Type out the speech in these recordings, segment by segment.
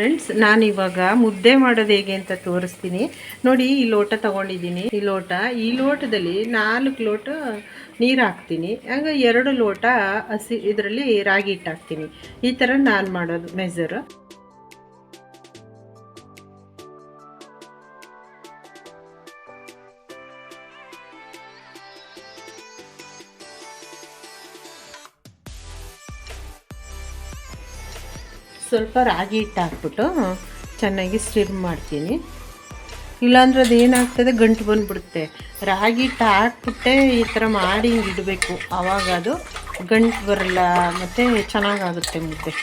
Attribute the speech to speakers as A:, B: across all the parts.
A: Friends, ನಾನಿವಾಗ ಮುದ್ದೆ ಮಾಡೋದು ಹೇಗೆ ಅಂತ ತೋರಿಸ್ತೀನಿ ನೋಡಿ. ಈ ಲೋಟ ತಗೊಂಡಿದ್ದೀನಿ. ಈ ಲೋಟದಲ್ಲಿ 4 ಲೋಟ ನೀರು ಹಾಕ್ತೀನಿ. ಆಗ 2 ಲೋಟ ಹಸಿ ಇದರಲ್ಲಿ ರಾಗಿ ಹಿಟ್ಟು ಹಾಕ್ತೀನಿ. ಈ ಥರ ನಾನು ಮಾಡೋದು ಮೆಜರ್. ಸ್ವಲ್ಪ ರಾಗಿ ಹಿಟ್ಟು ಹಾಕ್ಬಿಟ್ಟು ಚೆನ್ನಾಗಿ ಸ್ಟಿರ್ ಮಾಡ್ತೀನಿ. ಇಲ್ಲಾಂದ್ರೆ ಅದು ಏನಾಗ್ತದೆ, ಗಂಟು ಬಂದುಬಿಡುತ್ತೆ. ರಾಗಿ ಹಿಟ್ಟು ಹಾಕ್ಬಿಟ್ಟೆ ಈ ಥರ ಮಾಡಿ ಹಿಂಗೆ ಇಡಬೇಕು. ಆವಾಗ ಅದು ಗಂಟು ಬರಲ್ಲ ಮತ್ತು ಚೆನ್ನಾಗಾಗುತ್ತೆ ಮುದ್ದೆ.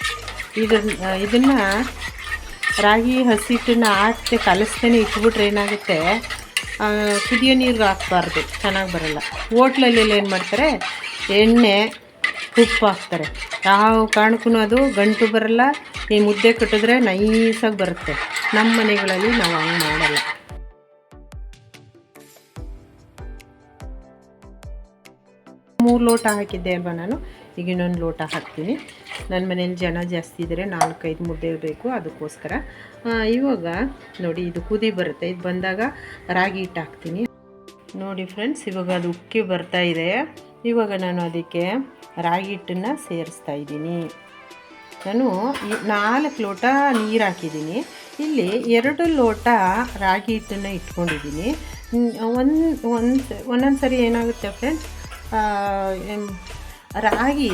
A: ಇದನ್ನು ರಾಗಿ ಹಸಿ ಹಿಟ್ಟನ್ನು ಹಾಕಿ ಕಲಿಸ್ತೇನೆ ಇಟ್ಬಿಟ್ರೆ ಏನಾಗುತ್ತೆ, ಕುದಿಯೋ ನೀರಿಗೆ ಹಾಕ್ಬಾರ್ದು, ಚೆನ್ನಾಗಿ ಬರಲ್ಲ. ಹೋಟ್ಲಲ್ಲೆಲ್ಲ ಏನು ಮಾಡ್ತಾರೆ, ಎಣ್ಣೆ ಉಪ್ಪು ಹಾಕ್ತಾರೆ. ಯಾವ ಕಾರಣಕ್ಕೂ ಅದು ಗಂಟು ಬರಲ್ಲ. ಈ ಮುದ್ದೆ ಕಟ್ಟಿದ್ರೆ ನೈಸಾಗಿ ಬರುತ್ತೆ. ನಮ್ಮ ಮನೆಗಳಲ್ಲಿ ನಾವು ಹಂಗೆ ಮಾಡಲ್ಲ. ಮೂರು ಲೋಟ ಹಾಕಿದ್ದೆ ಅಲ್ವಾ ನಾನು, ಈಗ ಇನ್ನೊಂದು ಲೋಟ ಹಾಕ್ತೀನಿ. ನನ್ನ ಮನೇಲಿ ಜನ ಜಾಸ್ತಿ ಇದ್ದರೆ 4-5 ಮುದ್ದೆ ಬೇಕು, ಅದಕ್ಕೋಸ್ಕರ. ಇವಾಗ ನೋಡಿ, ಇದು ಕುದಿ ಬರುತ್ತೆ. ಇದು ಬಂದಾಗ ರಾಗಿ ಹಿಟ್ಟು ಹಾಕ್ತೀನಿ. ನೋಡಿ ಫ್ರೆಂಡ್ಸ್, ಇವಾಗ ಅದು ಉಕ್ಕಿ ಬರ್ತಾ ಇದೆ. ಇವಾಗ ನಾನು ಅದಕ್ಕೆ ರಾಗಿ ಹಿಟ್ಟನ್ನು ಸೇರಿಸ್ತಾ ಇದ್ದೀನಿ. ನಾನು 4 ಲೋಟ ನೀರು ಹಾಕಿದ್ದೀನಿ. ಇಲ್ಲಿ 2 ಲೋಟ ರಾಗಿ ಹಿಟ್ಟನ್ನು ಇಟ್ಕೊಂಡಿದ್ದೀನಿ. ಒಂದೊಂದು ಸರಿ ಏನಾಗುತ್ತೆ ಫ್ರೆಂಡ್ಸ್, ರಾಗಿ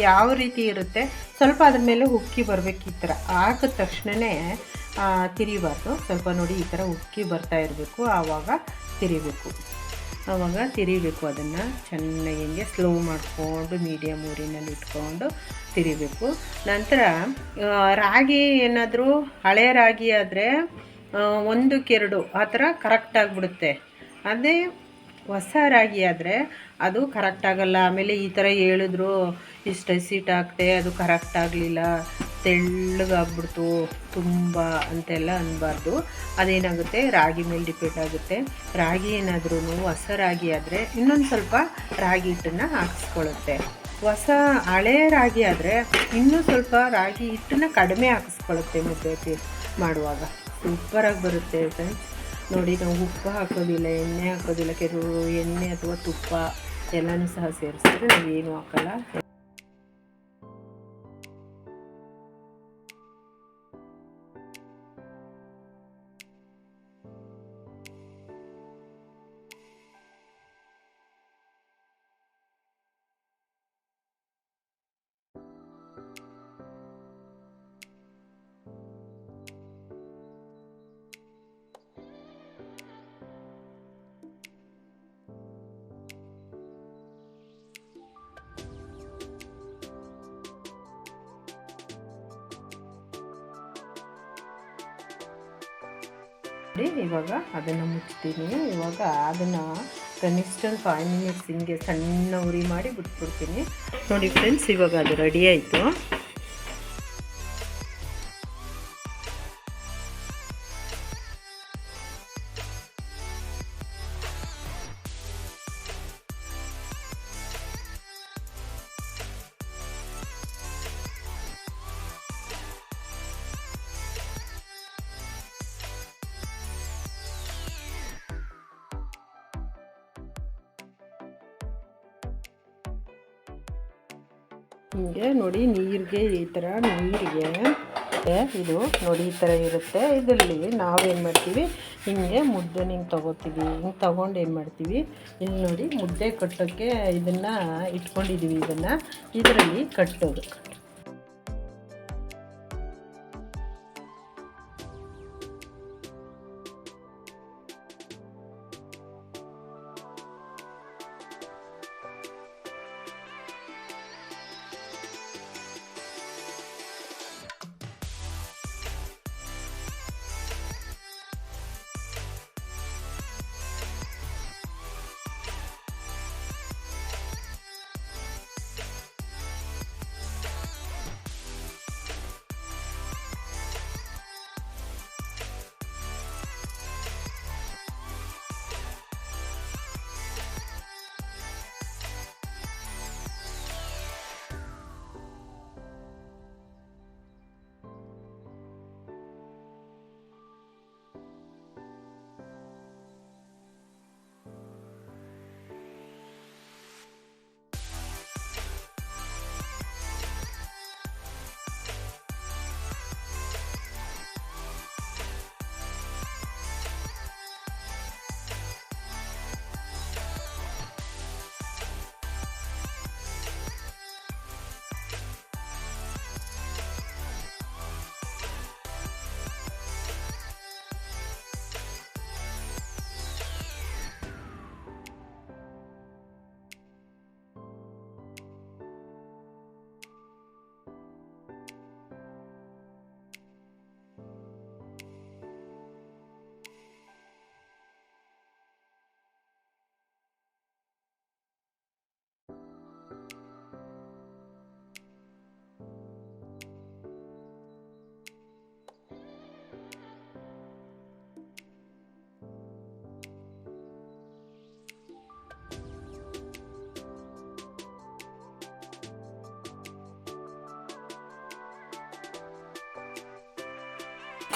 A: ಯಾವ ರೀತಿ ಇರುತ್ತೆ, ಸ್ವಲ್ಪ ಅದ್ರ ಮೇಲೆ ಉಕ್ಕಿ ಬರಬೇಕು. ಈ ಥರ ಹಾಕಿದ ತಕ್ಷಣವೇ ತಿರಿಬಾರ್ದು. ಸ್ವಲ್ಪ ನೋಡಿ, ಈ ಥರ ಉಕ್ಕಿ ಬರ್ತಾ ಇರಬೇಕು. ಆವಾಗ ತಿರಿಬೇಕು. ಅದನ್ನು ಚೆನ್ನಾಗಿ ಹಿಂಗೆ ಸ್ಲೋ ಮಾಡಿಕೊಂಡು ಮೀಡಿಯಮ್ ಊರಿನಲ್ಲಿ ಇಟ್ಕೊಂಡು ತಿರಿಬೇಕು. ನಂತರ ರಾಗಿ ಏನಾದರೂ ಹಳೆ ರಾಗಿ ಆದರೆ 1-2 ಆ ಥರ ಕರೆಕ್ಟಾಗಿಬಿಡುತ್ತೆ. ಅದೇ ಹೊಸ ರಾಗಿ ಆದರೆ ಅದು ಕರೆಕ್ಟಾಗಲ್ಲ. ಆಮೇಲೆ ಈ ಥರ ಹೇಳಿದ್ರು, ಇಷ್ಟು ಹಸಿಟ್ಟು ಹಾಕ್ತೆ, ಅದು ಕರೆಕ್ಟಾಗಲಿಲ್ಲ, ತೆಳ್ಳಗಾಗ್ಬಿಡ್ತು ತುಂಬ ಅಂತೆಲ್ಲ ಅನ್ನಬಾರ್ದು. ಅದೇನಾಗುತ್ತೆ, ರಾಗಿ ಮೇಲೆ ಡಿಪೆಂಡ್ ಆಗುತ್ತೆ. ರಾಗಿ ಏನಾದ್ರೂ ಹೊಸ ರಾಗಿ ಆದರೆ ಇನ್ನೊಂದು ಸ್ವಲ್ಪ ರಾಗಿ ಹಿಟ್ಟನ್ನು ಹಾಕಿಸ್ಕೊಳ್ಳುತ್ತೆ. ಹಳೆ ರಾಗಿ ಆದರೆ ಇನ್ನೂ ಸ್ವಲ್ಪ ರಾಗಿ ಹಿಟ್ಟನ್ನು ಕಡಿಮೆ ಹಾಕಿಸ್ಕೊಳ್ಳುತ್ತೆ. ಮುದ್ದೆ ಮಾಡುವಾಗ ಸೂಪರಾಗಿ ಬರುತ್ತೆ ಫ್ರೆಂಡ್ಸ್. ನೋಡಿ, ನಾವು ಉಪ್ಪು ಹಾಕೋದಿಲ್ಲ, ಎಣ್ಣೆ ಹಾಕೋದಿಲ್ಲ. ಕೆಲವು ಎಣ್ಣೆ ಅಥವಾ ತುಪ್ಪ ಎಲ್ಲನೂ ಸಹ ಸೇರಿಸಿದ್ರೆ ನಾವೇನು ಹಾಕಲ್ಲ. ಇವಾಗ ಅದನ್ನು ಮುಚ್ತೀನಿ. ಇವಾಗ ಅದನ್ನು ಕನಿಷ್ಠ 5 ಮಿನಿಟ್ಸ್ ಹಿಂಗೆ ಸಣ್ಣ ಉರಿ ಮಾಡಿ ಬಿಟ್ಬಿಡ್ತೀನಿ. ನೋಡಿ ಫ್ರೆಂಡ್ಸ್, ಇವಾಗ ಅದು ರೆಡಿ ಆಯಿತು. ಹಿಂಗೆ ನೋಡಿ, ನೀರಿಗೆ ಈ ಥರ ಇದು ನೋಡಿ ಈ ಥರ ಇರುತ್ತೆ. ಇದರಲ್ಲಿ ನಾವೇನು ಮಾಡ್ತೀವಿ, ಹಿಂಗೆ ಮುದ್ದೆ ತೊಗೋತೀವಿ. ಹಿಂಗೆ ತೊಗೊಂಡು ಏನು ಮಾಡ್ತೀವಿ, ಇಲ್ಲಿ ನೋಡಿ ಮುದ್ದೆ ಕಟ್ಟೋಕ್ಕೆ ಇದನ್ನು ಇಟ್ಕೊಂಡಿದ್ದೀವಿ. ಇದರಲ್ಲಿ ಕಟ್ಟೋದು.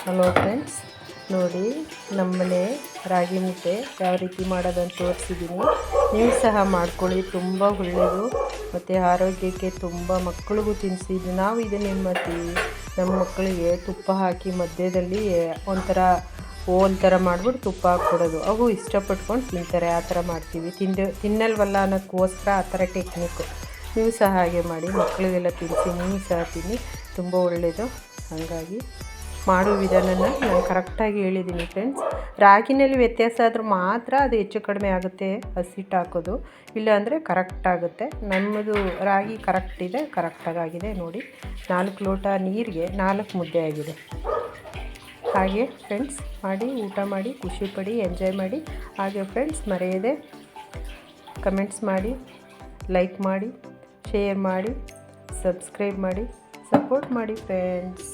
A: ಹಲೋ ಫ್ರೆಂಡ್ಸ್, ನೋಡಿ ನಮ್ಮನೆ ರಾಗಿ ಮುದ್ದೆ ಯಾವ ರೀತಿ ಮಾಡೋದಂತ ತೋರಿಸಿದ್ದೀನಿ. ನೀವು ಸಹ ಮಾಡ್ಕೊಳ್ಳಿ, ತುಂಬ ಒಳ್ಳೆಯದು ಮತ್ತು ಆರೋಗ್ಯಕ್ಕೆ ತುಂಬ. ಮಕ್ಕಳಿಗೂ ತಿನ್ನಿಸಿದ್ದು ನಾವು ಇದನ್ನೇನು ಮಾಡ್ತೀವಿ, ನಮ್ಮ ಮಕ್ಕಳಿಗೆ ತುಪ್ಪ ಹಾಕಿ ಮಧ್ಯದಲ್ಲಿ ಒಂಥರ ಮಾಡಿಬಿಟ್ಟು ತುಪ್ಪ ಹಾಕ್ಕೊಡೋದು. ಅವು ಇಷ್ಟಪಟ್ಕೊಂಡು ತಿಂತಾರೆ. ಆ ಥರ ಮಾಡ್ತೀವಿ. ತಿನ್ನಲ್ವಲ್ಲ ಅನ್ನೋಕ್ಕೋಸ್ಕರ ಆ ಥರ ಟೆಕ್ನಿಕ್ಕು. ನೀವು ಸಹ ಹಾಗೆ ಮಾಡಿ, ಮಕ್ಕಳಿಗೆಲ್ಲ ತಿನ್ನಿಸಿ, ನೀವು ಸಹ ತಿನ್ನಿ, ತುಂಬ ಒಳ್ಳೆಯದು. ಹಾಗಾಗಿ ಮಾಡೋ ವಿಧಾನನ ನಾನು ಕರೆಕ್ಟಾಗಿ ಹೇಳಿದ್ದೀನಿ ಫ್ರೆಂಡ್ಸ್. ರಾಗಿನಲ್ಲಿ ವ್ಯತ್ಯಾಸ ಆದರೂ ಮಾತ್ರ ಅದು ಹೆಚ್ಚು ಕಡಿಮೆ ಆಗುತ್ತೆ, ಹಸಿಟ್ಟು ಹಾಕೋದು. ಇಲ್ಲಾಂದರೆ ಕರೆಕ್ಟ್ ಆಗುತ್ತೆ. ನಮ್ಮದು ರಾಗಿ ಕರೆಕ್ಟಾಗಿದೆ ನೋಡಿ. 4 ಲೋಟ ನೀರಿಗೆ 4 ಮುದ್ದೆ ಆಗಿದೆ. ಹಾಗೆ ಫ್ರೆಂಡ್ಸ್ ಮಾಡಿ, ಊಟ ಮಾಡಿ, ಖುಷಿಪಡಿ, ಎಂಜಾಯ್ ಮಾಡಿ. ಹಾಗೆ ಫ್ರೆಂಡ್ಸ್ ಮರೆಯದೆ ಕಮೆಂಟ್ಸ್ ಮಾಡಿ, ಲೈಕ್ ಮಾಡಿ, ಶೇರ್ ಮಾಡಿ, ಸಬ್ಸ್ಕ್ರೈಬ್ ಮಾಡಿ, ಸಪೋರ್ಟ್ ಮಾಡಿ ಫ್ರೆಂಡ್ಸ್.